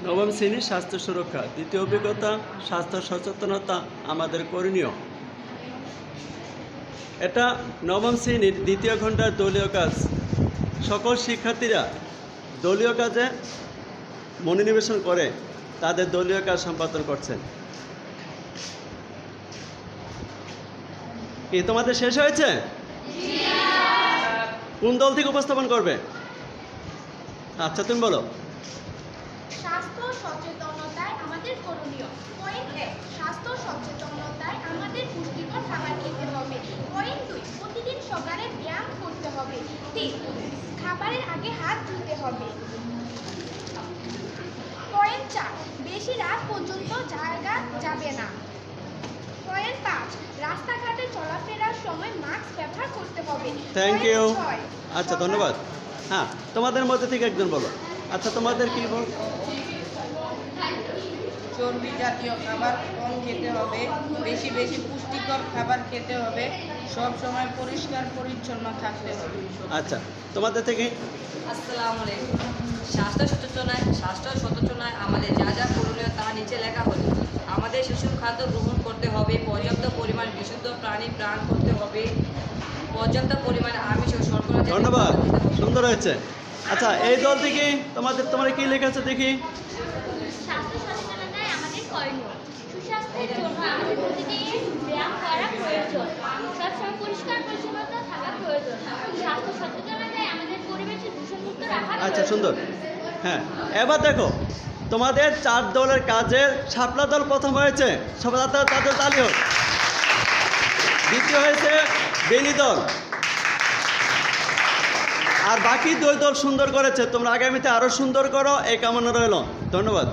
নবম শ্রেণীর স্বাস্থ্য সুরক্ষা দ্বিতীয় অভিজ্ঞতা স্বাস্থ্য সচেতনতা আমাদের করণীয়। এটা নবম শ্রেণীর দ্বিতীয় ঘন্টার দলীয় কাজ। সকল শিক্ষার্থীরা দলীয় কাজে মনোনিবেশন করে তাদের দলীয় কাজ সম্পাদন করছেন। কি তোমাদের শেষ হয়েছে? কোন দল থেকে উপস্থাপন করবে? আচ্ছা, তুমি বলো। স্বাস্থ্য সচেতনতায় আমাদের করণীয়। পয়েন্ট 1, স্বাস্থ্য সচেতনতায় আমাদের পুষ্টিকর খাবার খেতে হবে। পয়েন্ট 2, প্রতিদিন সকালে ব্যায়াম করতে হবে। 3, খাবারের আগে হাত ধুতে হবে। পয়েন্ট 4, বেশি রাত পর্যন্ত জায়গা যাবে না। পয়েন্ট 5, রাস্তাঘাটে চলাফেরার সময় মাস্ক ব্যবহার করতে হবে। Thank you. পয়েন্ট 6, আচ্ছা, ধন্যবাদ। হ্যাঁ, তোমাদের মধ্যে থেকে একজন বলো। আচ্ছা, তোমাদের কি বল? চর্বি জাতীয় খাবার কম খেতে হবে, বেশি বেশি পুষ্টিকর খাবার খেতে হবে, সব সময় পরিষ্কার পরিচ্ছন্ন থাকতে হবে। আচ্ছা, তোমাদের থেকে? আসসালামু আলাইকুম। স্বাস্থ্য সচেতনায় আমাদের যা যা করণীয় তা নিচে লেখা হলো। আমাদের শিশুর খাদ্য গ্রহণ করতে হবে, পর্যাপ্ত পরিমাণ বিশুদ্ধ প্রাণী পান করতে হবে, পর্যাপ্ত পরিমাণে আমিষ ও শর্করা জাতীয় ধন্যবাদ, খাবার খেতে হবে। সুন্দর হয়েছে। আচ্ছা, এই দল থেকে তোমার কি লেখা আছে দেখি? স্বাস্থ্য সচেতনতায় আমাদের করণীয়। সুস্বাস্থ্যের জন্য আমাদের প্রতিদিন ব্যায়াম করা প্রয়োজন। সবসময় পরিষ্কার পরিচ্ছন্নতা থাকা প্রয়োজন। স্বাস্থ্য সচেতনতায় আমাদের পরিবেশের দূষণমুক্ত রাখা আচ্ছা, প্রয়োজন। সুন্দর। হ্যাঁ, এবার দেখো তোমাদের 4 দলের কাজের শাপলা দল প্রথম হয়েছে, সবাই তাদের তালি হোক। দ্বিতীয় হয়েছে বেনি দল। আর বাকি 2 দল সুন্দর করেছে। তোমরা আগামীতে আরো সুন্দর করো, এই কামনা রইল। ধন্যবাদ।